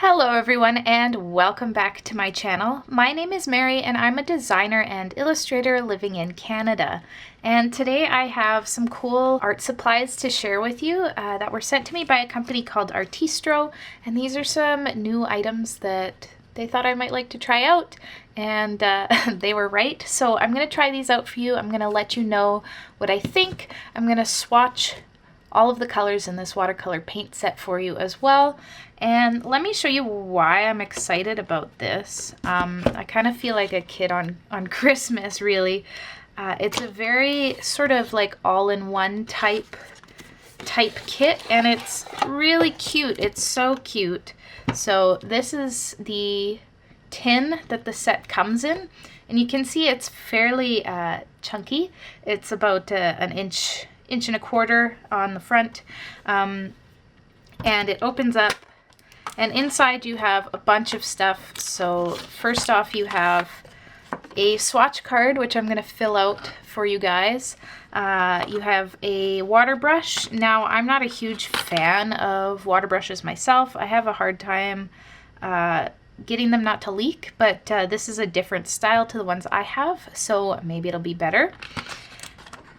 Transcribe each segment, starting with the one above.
Hello everyone and welcome back to my channel. My name is Mary and I'm a designer and illustrator living in Canada. And today I have some cool art supplies to share with you that were sent to me by a company called Artistro. And these are some new items that they thought I might like to try out, and they were right. So I'm going to try these out for you. I'm going to let you know what I think. I'm going to swatch all of the colors in this watercolor paint set for you as well. And let me show you why I'm excited about this. I kind of feel like a kid on Christmas, really. It's a very sort of like all-in-one type kit, and it's really cute. It's so cute. So this is the tin that the set comes in, and you can see it's fairly chunky. It's about an inch and a quarter on the front, and it opens up, and inside you have a bunch of stuff. So first off, you have a swatch card, which I'm going to fill out for you guys. You have a water brush. Now, I'm not a huge fan of water brushes myself. I have a hard time getting them not to leak, but this is a different style to the ones I have, so maybe it'll be better.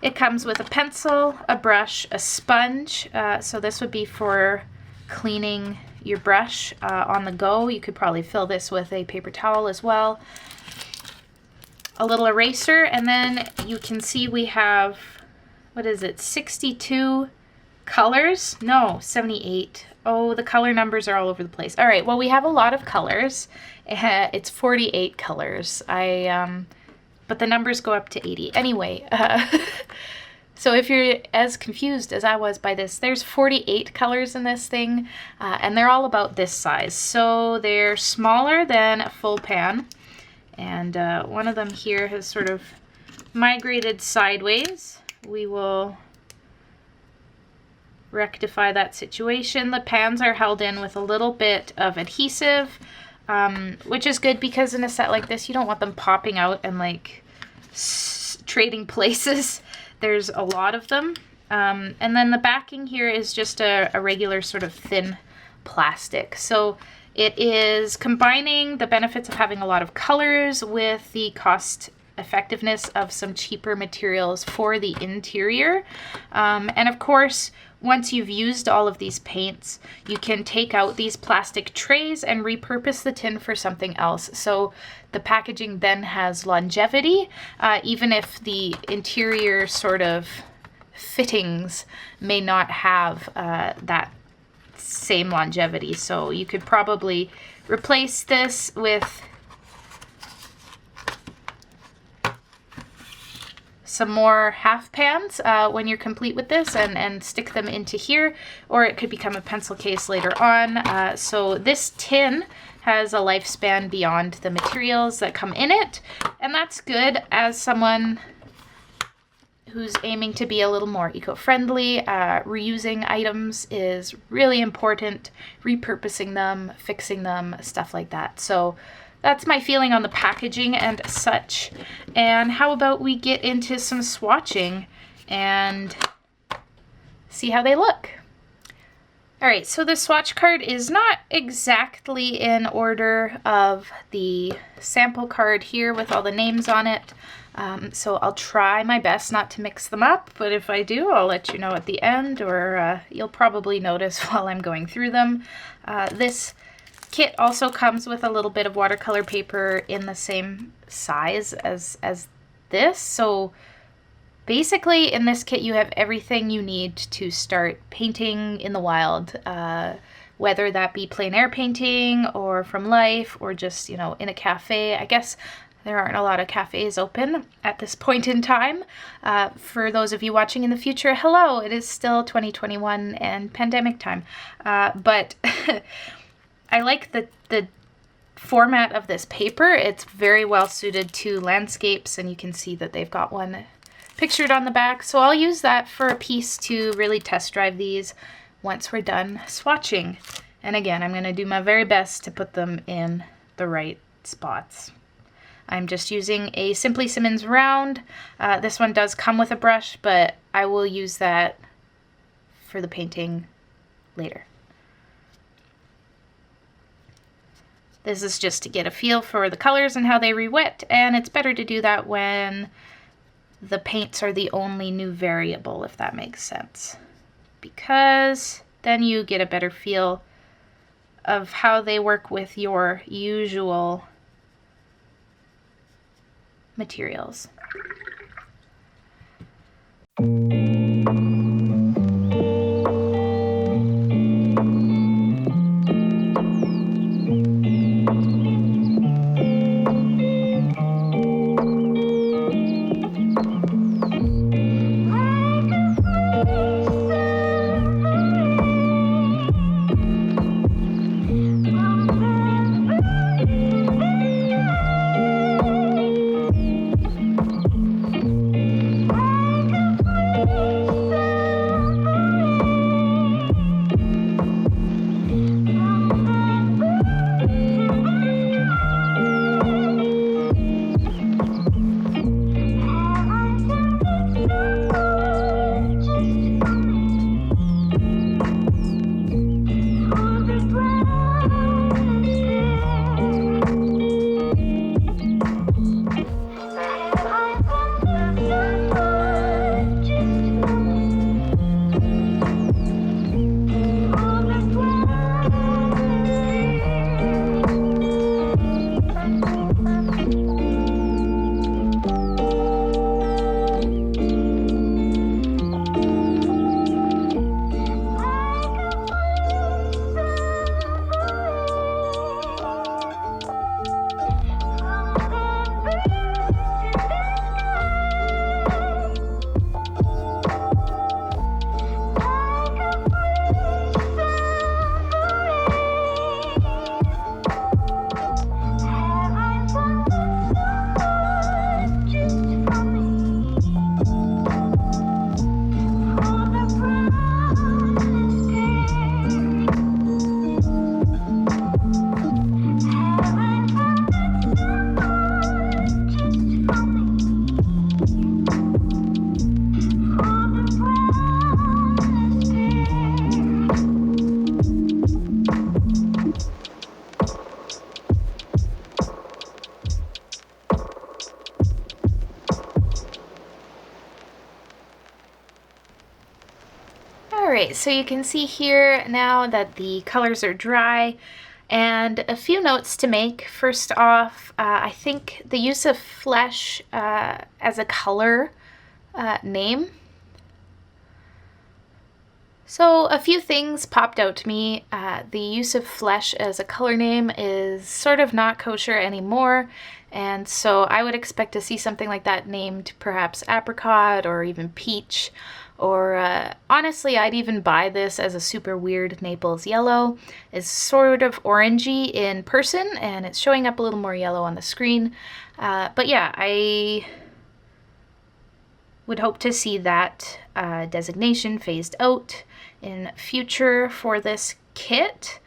It comes with a pencil, a brush, a sponge. So this would be for cleaning your brush on the go. You could probably fill this with a paper towel as well. A little eraser, and then you can see we have, what is it, 62 colors? No, 78. Oh, the color numbers are all over the place. All right, well, we have a lot of colors. It's 48 colors. But the numbers go up to 80. Anyway, so if you're as confused as I was by this, there's 48 colors in this thing, and they're all about this size. So they're smaller than a full pan, and one of them here has sort of migrated sideways. We will rectify that situation. The pans are held in with a little bit of adhesive, which is good because in a set like this, you don't want them popping out and like trading places. There's a lot of them. And then the backing here is just a regular sort of thin plastic. So it is combining the benefits of having a lot of colors with the cost effectiveness of some cheaper materials for the interior. And of course, once you've used all of these paints, you can take out these plastic trays and repurpose the tin for something else. So the packaging then has longevity, even if the interior sort of fittings may not have that same longevity. So you could probably replace this with some more half pans when you're complete with this, and stick them into here, or it could become a pencil case later on. So this tin has a lifespan beyond the materials that come in it, and that's good as someone who's aiming to be a little more eco-friendly. Reusing items is really important, repurposing them, fixing them, stuff like that. So that's my feeling on the packaging and such. And how about we get into some swatching and see how they look. All right, so the swatch card is not exactly in order of the sample card here with all the names on it. So I'll try my best not to mix them up, but if I do, I'll let you know at the end, or you'll probably notice while I'm going through them. This kit also comes with a little bit of watercolor paper in the same size as this. So basically in this kit you have everything you need to start painting in the wild, whether that be plein air painting or from life or just, you know, in a cafe. I guess there aren't a lot of cafes open at this point in time. For those of you watching in the future, hello, it is still 2021 and pandemic time. But I like the format of this paper. It's very well suited to landscapes, and you can see that they've got one pictured on the back. So I'll use that for a piece to really test drive these once we're done swatching. And again, I'm going to do my very best to put them in the right spots. I'm just using a Simply Simmons round. This one does come with a brush, but I will use that for the painting later. This is just to get a feel for the colors and how they re-wet, and it's better to do that when the paints are the only new variable, if that makes sense. Because then you get a better feel of how they work with your usual materials. Alright, so you can see here now that the colors are dry, and a few notes to make. First off, I think the use of flesh as a color name. So a few things popped out to me. The use of flesh as a color name is sort of not kosher anymore, and so I would expect to see something like that named perhaps apricot or even peach. Or honestly, I'd even buy this as a super weird Naples yellow. It's sort of orangey in person, and it's showing up a little more yellow on the screen. But yeah, I would hope to see that designation phased out in future for this kit.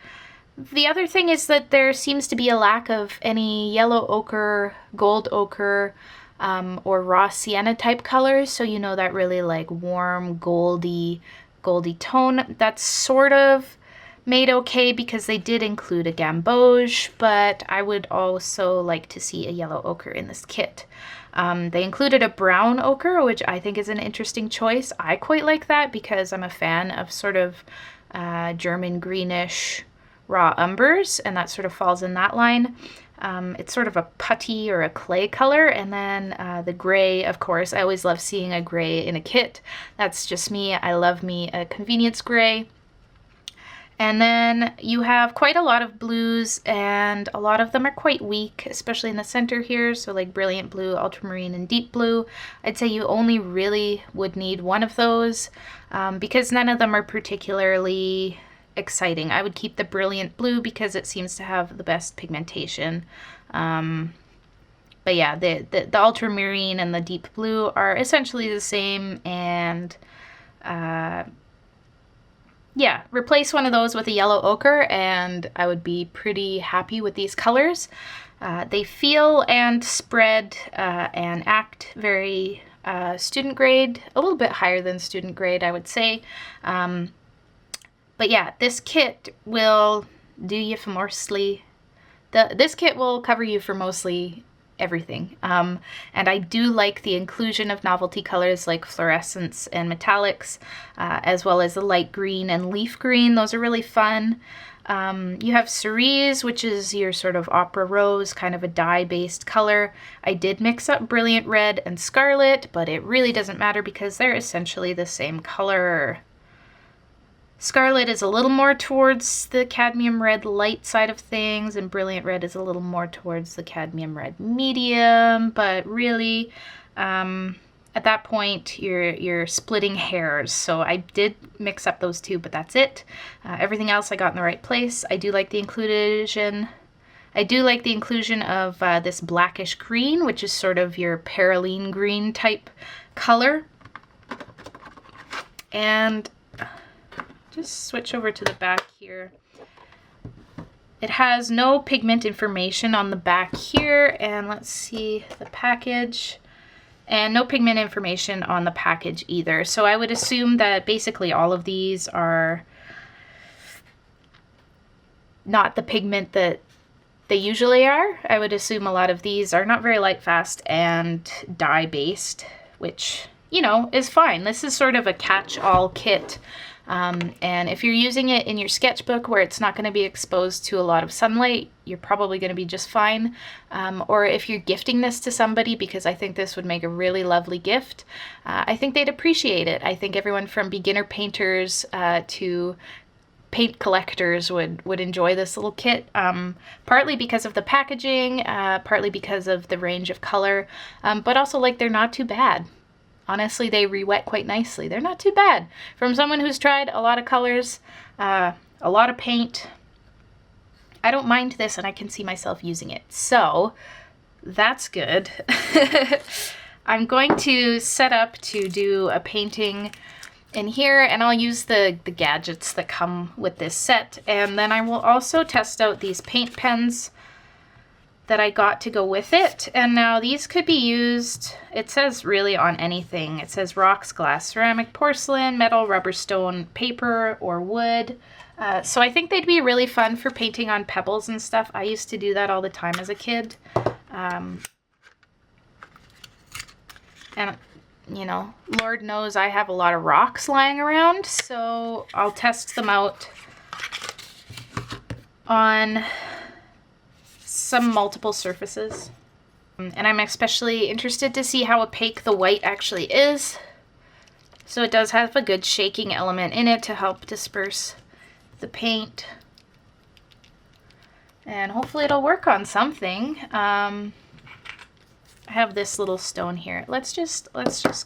The other thing is that there seems to be a lack of any yellow ochre, gold ochre, or raw sienna type colors, so you know that really like warm goldy tone. That's sort of made okay because they did include a gamboge, but I would also like to see a yellow ochre in this kit. They included a brown ochre, which I think is an interesting choice. I quite like that because I'm a fan of sort of German greenish raw umbers, and that sort of falls in that line. It's sort of a putty or a clay color, and then the gray, of course. I always love seeing a gray in a kit. That's just me. I love me a convenience gray. And then you have quite a lot of blues, and a lot of them are quite weak, especially in the center here. So like brilliant blue, ultramarine, and deep blue. I'd say you only really would need one of those because none of them are particularly exciting. I would keep the brilliant blue because it seems to have the best pigmentation. But yeah, the ultramarine and the deep blue are essentially the same, and yeah, replace one of those with a yellow ochre and I would be pretty happy with these colors. They feel and spread and act very student grade, a little bit higher than student grade, I would say. But yeah, this kit will do you famously This kit will cover you for mostly everything. And I do like the inclusion of novelty colors like fluorescents and metallics, as well as the light green and leaf green. Those are really fun. You have cerise, which is your sort of opera rose, kind of a dye-based color. I did mix up brilliant red and scarlet, but it really doesn't matter because they're essentially the same color. Scarlet is a little more towards the cadmium red light side of things, and brilliant red is a little more towards the cadmium red medium, but really, at that point, you're splitting hairs. So I did mix up those two, but that's it. Everything else I got in the right place. I do like the inclusion of this blackish green, which is sort of your perylene green type color. And just switch over to the back here. It has no pigment information on the back here, and let's see the package. And no pigment information on the package either. So I would assume that basically all of these are not the pigment that they usually are. I would assume a lot of these are not very light fast and dye based, which, you know, is fine. This is sort of a catch-all kit. And if you're using it in your sketchbook where it's not going to be exposed to a lot of sunlight, you're probably going to be just fine. Or if you're gifting this to somebody, because I think this would make a really lovely gift, I think they'd appreciate it. I think everyone from beginner painters to paint collectors would enjoy this little kit, partly because of the packaging, partly because of the range of color, but also like they're not too bad. Honestly, they re-wet quite nicely. They're not too bad. From someone who's tried a lot of colors, a lot of paint, I don't mind this and I can see myself using it. So that's good. I'm going to set up to do a painting in here, and I'll use the gadgets that come with this set. And then I will also test out these paint pens that I got to go with it. And now these could be used, it says really on anything. It says rocks, glass, ceramic, porcelain, metal, rubber, stone, paper, or wood. So I think they'd be really fun for painting on pebbles and stuff. I used to do that all the time as a kid. And, you know, Lord knows I have a lot of rocks lying around, so I'll test them out on some multiple surfaces. And I'm especially interested to see how opaque the white actually is. So it does have a good shaking element in it to help disperse the paint. And hopefully it'll work on something. I have this little stone here. Let's just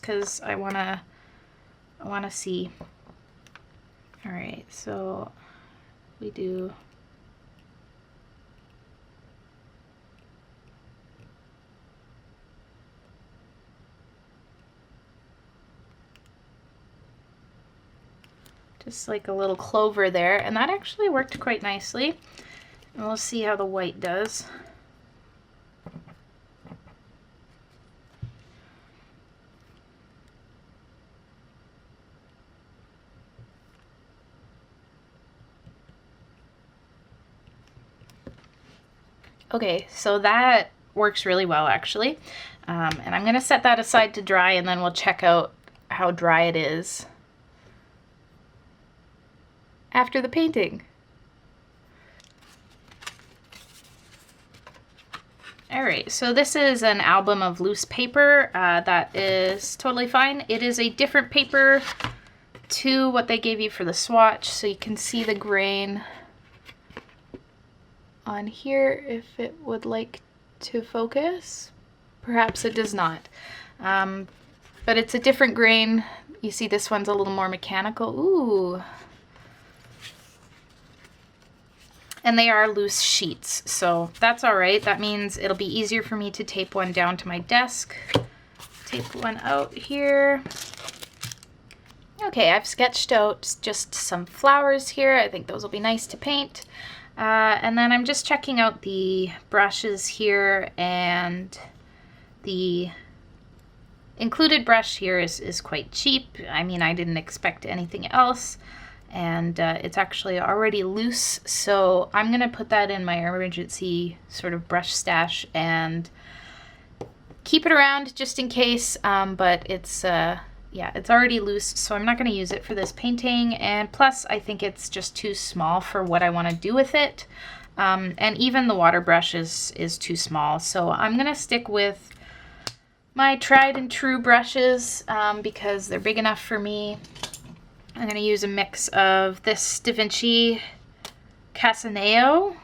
cause I wanna see. All right, so we do. Just like a little clover there, and that actually worked quite nicely. And we'll see how the white does. Okay, so that works really well actually. And I'm gonna set that aside to dry, and then we'll check out how dry it is after the painting. All right, so this is an album of loose paper. That is totally fine. It is a different paper to what they gave you for the swatch, so you can see the grain on here if it would like to focus. Perhaps it does not. But it's a different grain. You see this one's a little more mechanical. Ooh. And they are loose sheets, so that's all right. That means it'll be easier for me to tape one down to my desk. Tape one out here. Okay, I've sketched out just some flowers here. I think those will be nice to paint. And then I'm just checking out the brushes here, and the included brush here is quite cheap. I mean, I didn't expect anything else. and it's actually already loose, so I'm gonna put that in my emergency sort of brush stash and keep it around just in case, but it's yeah, it's already loose, so I'm not going to use it for this painting, and plus I think it's just too small for what I want to do with it, and even the water brush is too small, so I'm going to stick with my tried and true brushes because they're big enough for me. I'm going to use a mix of this Da Vinci Casaneo.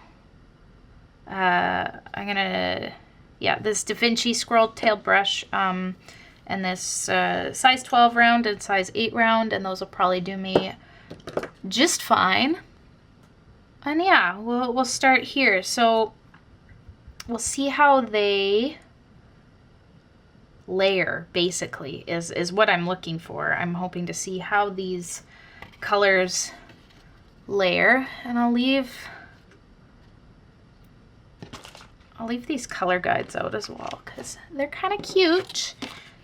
I'm going to, yeah, this Da Vinci scroll tail brush, and this size 12 round and size 8 round, and those will probably do me just fine. And yeah, we'll start here. So we'll see how they layer, basically, is what I'm looking for. I'm hoping to see how these colors layer, and I'll leave these color guides out as well because they're kind of cute,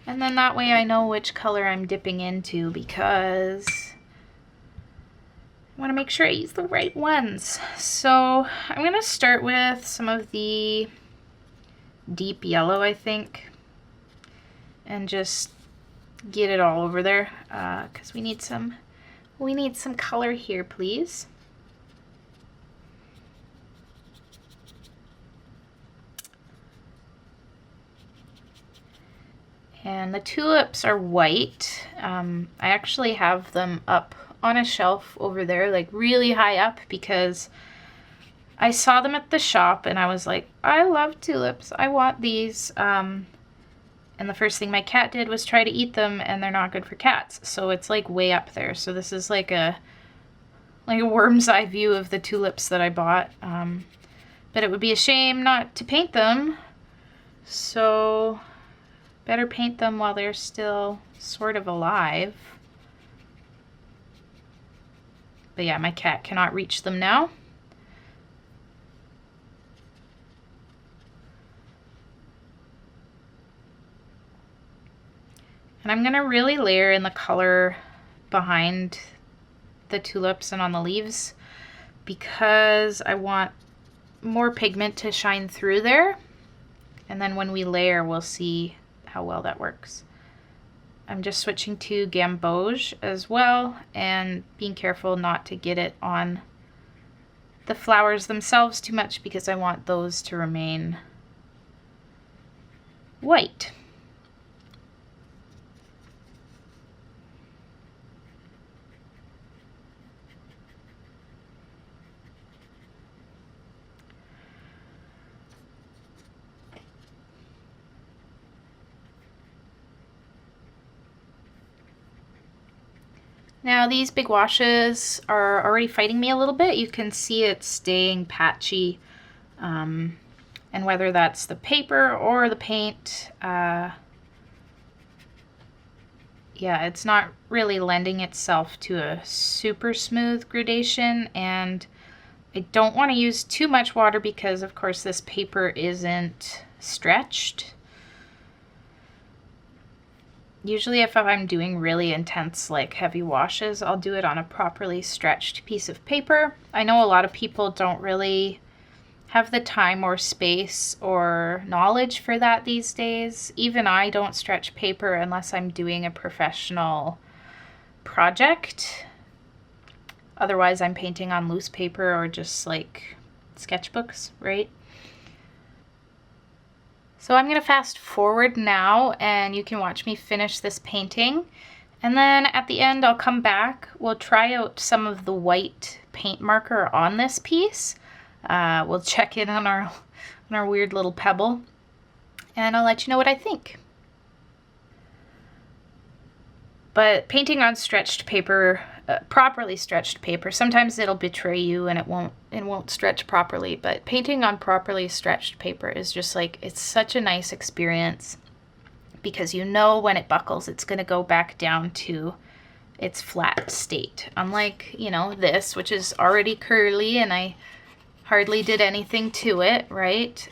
and then that way I know which color I'm dipping into, because I want to make sure I use the right ones. So I'm going to start with some of the deep yellow, I think, and just get it all over there because we need some color here, please. And the tulips are white. I actually have them up on a shelf over there, like really high up, because I saw them at the shop and I was like, I love tulips, I want these. And the first thing my cat did was try to eat them, and they're not good for cats. So it's like way up there. So this is like a worm's eye view of the tulips that I bought. But it would be a shame not to paint them. So better paint them while they're still sort of alive. But yeah, my cat cannot reach them now. And I'm gonna really layer in the color behind the tulips and on the leaves, because I want more pigment to shine through there. And then when we layer, we'll see how well that works. I'm just switching to gamboge as well, and being careful not to get it on the flowers themselves too much, because I want those to remain white. Now these big washes are already fighting me a little bit. You can see it staying patchy, and whether that's the paper or the paint, yeah, it's not really lending itself to a super smooth gradation, and I don't want to use too much water because of course this paper isn't stretched. Usually if I'm doing really intense, like heavy washes, I'll do it on a properly stretched piece of paper. I know a lot of people don't really have the time or space or knowledge for that these days. Even I don't stretch paper unless I'm doing a professional project. Otherwise I'm painting on loose paper or just like sketchbooks, right? So I'm going to fast forward now, and you can watch me finish this painting. And then at the end, I'll come back. We'll try out some of the white paint marker on this piece. We'll check in on our weird little pebble, and I'll let you know what I think. But painting on stretched paper, properly stretched paper, sometimes it'll betray you and it won't stretch properly. But painting on properly stretched paper is just like, it's such a nice experience, because you know when it buckles, it's going to go back down to its flat state. Unlike, you know, this, which is already curly and I hardly did anything to it, right?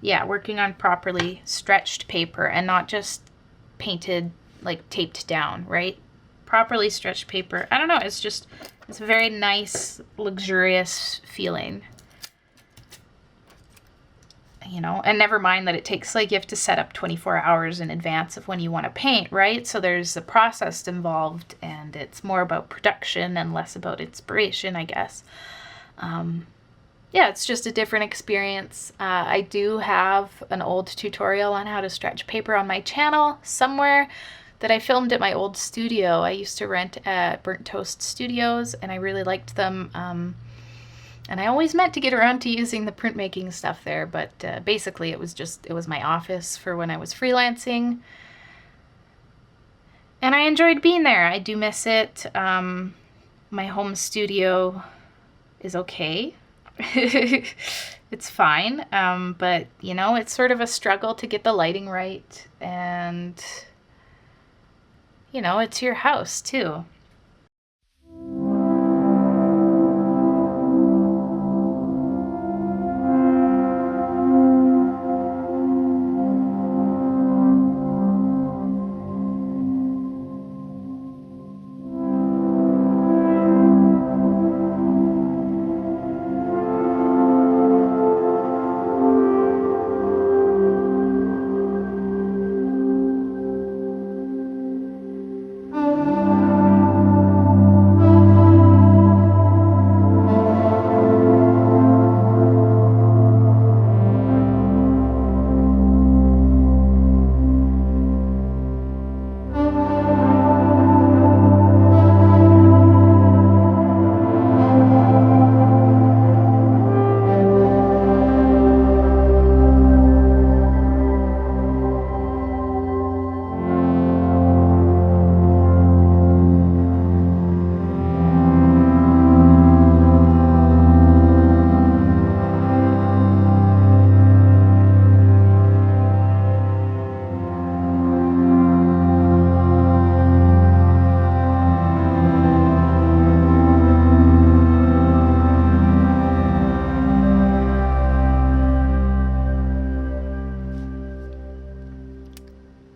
Yeah, working on properly stretched paper and not just painted, like taped down, right? properly stretched paper, I don't know, it's a very nice, luxurious feeling. You know, and never mind that it takes, like, you have to set up 24 hours in advance of when you want to paint, right? So there's a process involved, and it's more about production and less about inspiration, I guess. Yeah, it's just a different experience. I do have an old tutorial on how to stretch paper on my channel somewhere that I filmed at my old studio. I used to rent at Burnt Toast Studios, and I really liked them. And I always meant to get around to using the printmaking stuff there, but basically it was my office for when I was freelancing. And I enjoyed being there. I do miss it. My home studio is okay. It's fine, but you know, it's sort of a struggle to get the lighting right, and you know, it's your house too.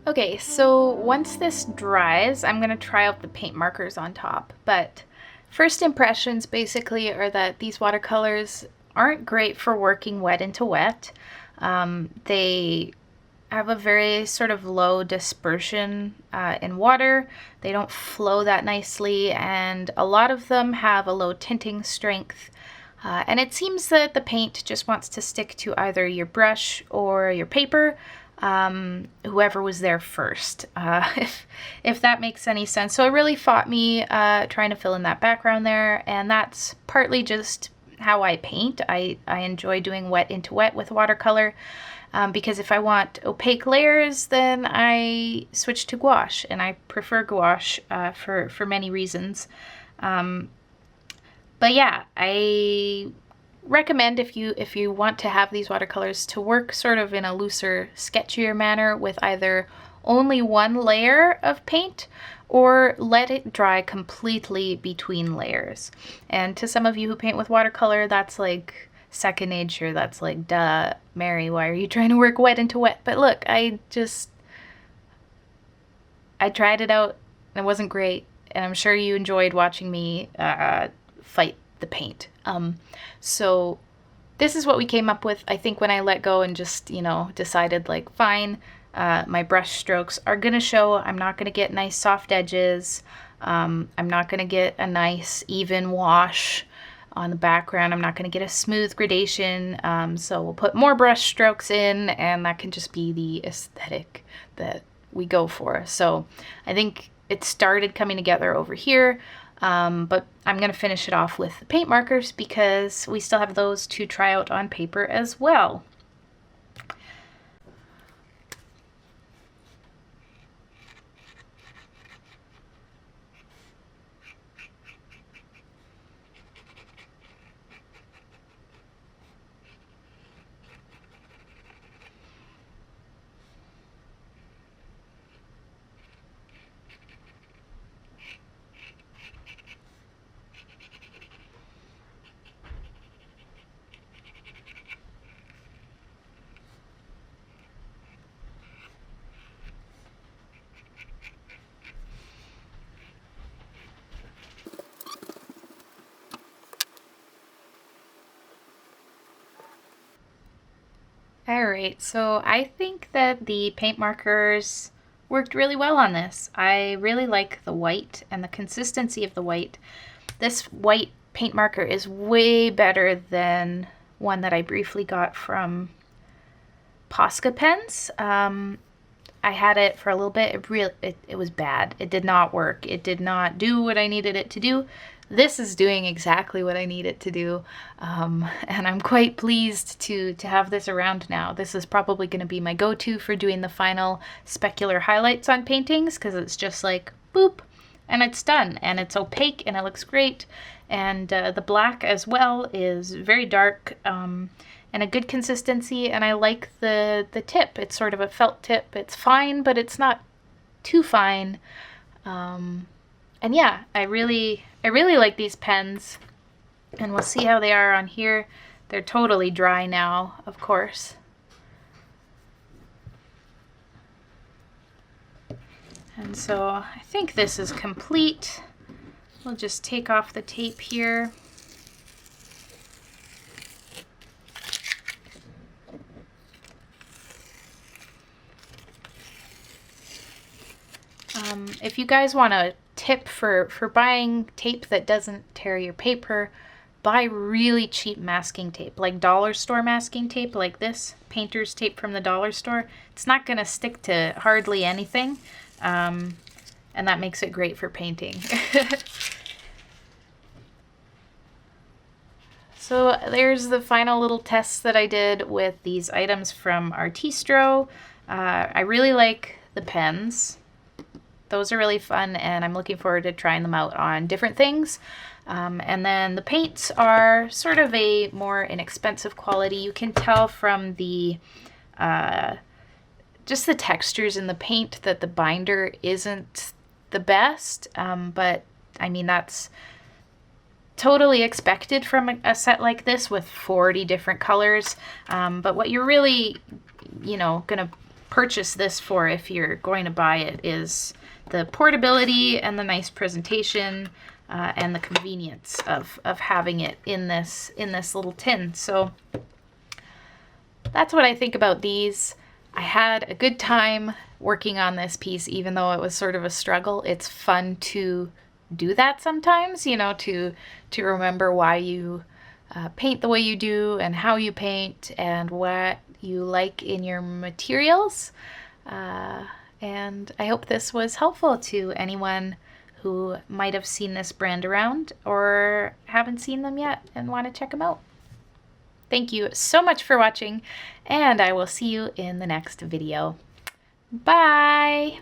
Okay, so once this dries, I'm going to try out the paint markers on top. But first impressions basically are that these watercolors aren't great for working wet into wet. They have a very sort of low dispersion in water. They don't flow that nicely, and a lot of them have a low tinting strength. And it seems that the paint just wants to stick to either your brush or your paper, whoever was there first, if that makes any sense. So it really fought me trying to fill in that background there, and that's partly just how I paint. I enjoy doing wet into wet with watercolor, because if I want opaque layers, then I switch to gouache, and I prefer gouache for many reasons. But yeah, I recommend if you want to have these watercolors to work sort of in a looser, sketchier manner with either only one layer of paint or let it dry completely between layers. And to some of you who paint with watercolor, that's like second nature. That's like, duh, Mary, why are you trying to work wet into wet? But look, I tried it out and it wasn't great, and I'm sure you enjoyed watching me fight the paint. So this is what we came up with. I think when I let go and just, you know, decided like, fine, my brush strokes are gonna show. I'm not gonna get nice soft edges. I'm not gonna get a nice even wash on the background. I'm not gonna get a smooth gradation. So we'll put more brush strokes in, and that can just be the aesthetic that we go for. So I think it started coming together over here. But I'm going to finish it off with the paint markers because we still have those to try out on paper as well. Alright, so I think that the paint markers worked really well on this. I really like the white and the consistency of the white. This white paint marker is way better than one that I briefly got from Posca pens. I had it for a little bit. It was bad. It did not work. It did not do what I needed it to do. This is doing exactly what I need it to do, and I'm quite pleased to have this around now. This is probably going to be my go-to for doing the final specular highlights on paintings, because it's just like boop, and it's done, and it's opaque, and it looks great, and the black as well is very dark, and a good consistency, and I like the tip. It's sort of a felt tip. It's fine, but it's not too fine. And yeah, I really like these pens, and we'll see how they are on here. They're totally dry now, of course. And so I think this is complete. We'll just take off the tape here. If you guys want a tip for buying tape that doesn't tear your paper, buy really cheap masking tape, like dollar store masking tape, like this painter's tape from the dollar store. It's not going to stick to hardly anything, and that makes it great for painting. So there's the final little tests that I did with these items from Artistro. I really like the pens. Those are really fun, and I'm looking forward to trying them out on different things. And then the paints are sort of a more inexpensive quality. You can tell from the just the textures in the paint that the binder isn't the best, but I mean, that's totally expected from a set like this with 40 different colors. But what you're really, gonna purchase this for, if you're going to buy it, is the portability and the nice presentation, and the convenience of having it in this little tin. So that's what I think about these. I had a good time working on this piece, even though it was sort of a struggle. It's fun to do that sometimes, to remember why you paint the way you do, and how you paint, and what you like in your materials. And I hope this was helpful to anyone who might have seen this brand around or haven't seen them yet and want to check them out. Thank you so much for watching, and I will see you in the next video. Bye!